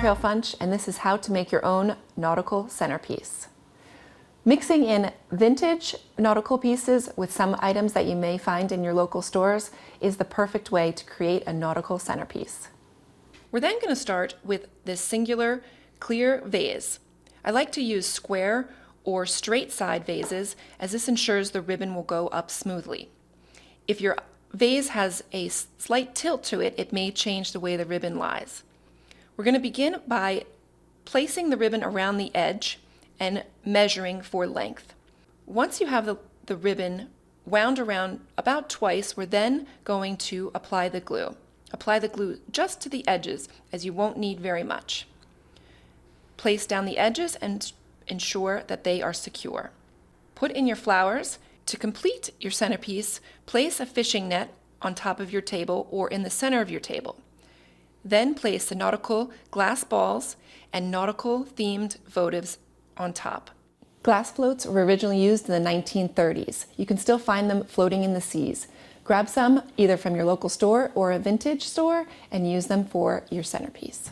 Pale Funch, and this is how to make your own nautical centerpiece. Mixing in vintage nautical pieces with some items that you may find in your local stores is the perfect way to create a nautical centerpiece. We're then going to start with this singular clear vase. I like to use square or straight side vases, as this ensures the ribbon will go up smoothly. If your vase has a slight tilt to it, it may change the way the ribbon lies. We're going to begin by placing the ribbon around the edge and measuring for length. Once you have the ribbon wound around about twice, we're then going to apply the glue. Apply the glue just to the edges, as you won't need very much. Place down the edges and ensure that they are secure. Put in your flowers. To complete your centerpiece, place a fishing net on top of your table or in the center of your table. Then place the nautical glass balls and nautical themed votives on top. Glass floats were originally used in the 1930s. You can still find them floating in the seas. Grab some either from your local store or a vintage store and use them for your centerpiece.